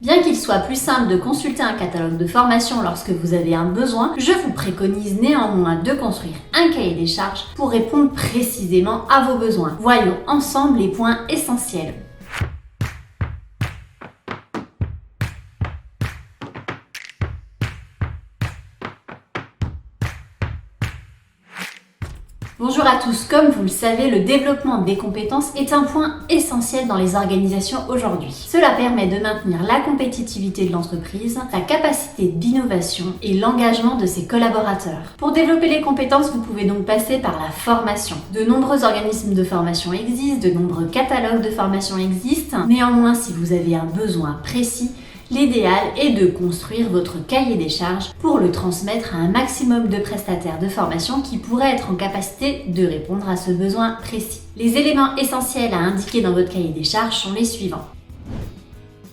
Bien qu'il soit plus simple de consulter un catalogue de formation lorsque vous avez un besoin, je vous préconise néanmoins de construire un cahier des charges pour répondre précisément à vos besoins. Voyons ensemble les points essentiels. Bonjour à tous, comme vous le savez, le développement des compétences est un point essentiel dans les organisations aujourd'hui. Cela permet de maintenir la compétitivité de l'entreprise, sa capacité d'innovation et l'engagement de ses collaborateurs. Pour développer les compétences, vous pouvez donc passer par la formation. De nombreux organismes de formation existent, de nombreux catalogues de formation existent. Néanmoins, si vous avez un besoin précis, l'idéal est de construire votre cahier des charges pour le transmettre à un maximum de prestataires de formation qui pourraient être en capacité de répondre à ce besoin précis. Les éléments essentiels à indiquer dans votre cahier des charges sont les suivants.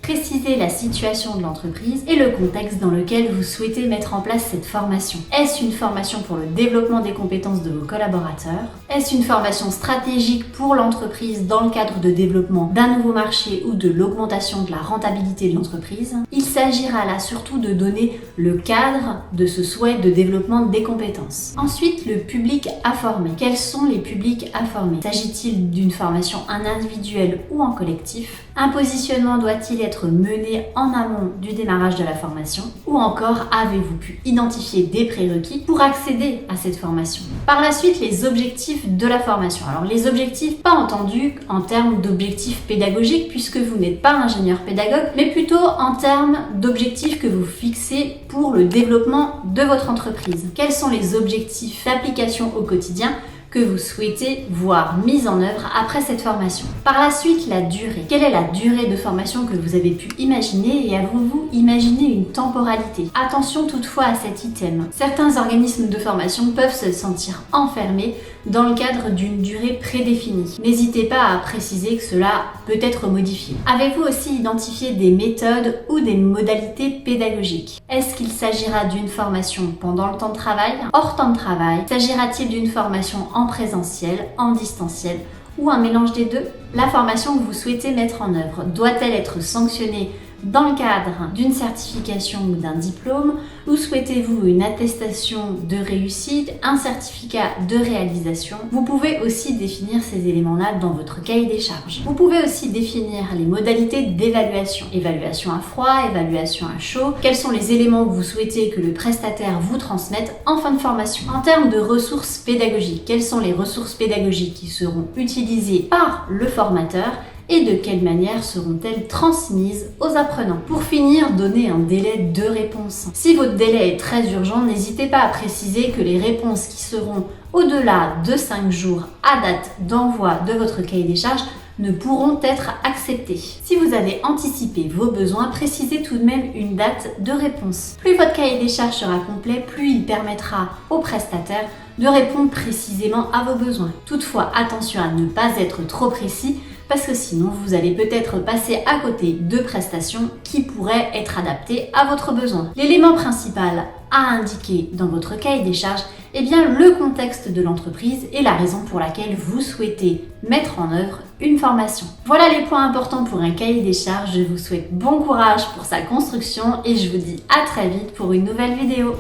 Précisez la situation de l'entreprise et le contexte dans lequel vous souhaitez mettre en place cette formation. Est-ce une formation pour le développement des compétences de vos collaborateurs? Est-ce une formation stratégique pour l'entreprise dans le cadre de développement d'un nouveau marché ou de l'augmentation de la rentabilité de l'entreprise? Il s'agira là surtout de donner le cadre de ce souhait de développement des compétences. Ensuite, le public à former. Quels sont les publics à former? S'agit-il d'une formation en individuel ou en collectif? Un positionnement doit-il être mené en amont du démarrage de la formation? Ou encore, avez-vous pu identifier des prérequis pour accéder à cette formation? Par la suite, les objectifs de la formation. Alors les objectifs, pas entendus en termes d'objectifs pédagogiques puisque vous n'êtes pas ingénieur pédagogue, mais plutôt en termes d'objectifs que vous fixez pour le développement de votre entreprise. Quels sont les objectifs d'application au quotidien que vous souhaitez voir mise en œuvre après cette formation? Par la suite, la durée. Quelle est la durée de formation que vous avez pu imaginer et avez-vous imaginé une temporalité? Attention toutefois à cet item. Certains organismes de formation peuvent se sentir enfermés dans le cadre d'une durée prédéfinie. N'hésitez pas à préciser que cela peut être modifié. Avez-vous aussi identifié des méthodes ou des modalités pédagogiques? Est-ce qu'il s'agira d'une formation pendant le temps de travail, hors temps de travail? S'agira-t-il d'une formation en présentiel, en distanciel ou un mélange des deux? La formation que vous souhaitez mettre en œuvre doit-elle être sanctionnée dans le cadre d'une certification ou d'un diplôme, ou souhaitez-vous une attestation de réussite, un certificat de réalisation? Vous pouvez aussi définir ces éléments-là dans votre cahier des charges. Vous pouvez aussi définir les modalités d'évaluation. Évaluation à froid, évaluation à chaud. Quels sont les éléments que vous souhaitez que le prestataire vous transmette en fin de formation? En termes de ressources pédagogiques, quelles sont les ressources pédagogiques qui seront utilisées par le formateur et de quelle manière seront-elles transmises aux apprenants? Pour finir, donnez un délai de réponse. Si votre délai est très urgent, n'hésitez pas à préciser que les réponses qui seront au-delà de 5 jours à date d'envoi de votre cahier des charges ne pourront être acceptées. Si vous avez anticipé vos besoins, précisez tout de même une date de réponse. Plus votre cahier des charges sera complet, plus il permettra au prestataire de répondre précisément à vos besoins. Toutefois, attention à ne pas être trop précis, parce que sinon vous allez peut-être passer à côté de prestations qui pourraient être adaptées à votre besoin. L'élément principal à indiquer dans votre cahier des charges est bien le contexte de l'entreprise et la raison pour laquelle vous souhaitez mettre en œuvre une formation. Voilà les points importants pour un cahier des charges. Je vous souhaite bon courage pour sa construction et je vous dis à très vite pour une nouvelle vidéo.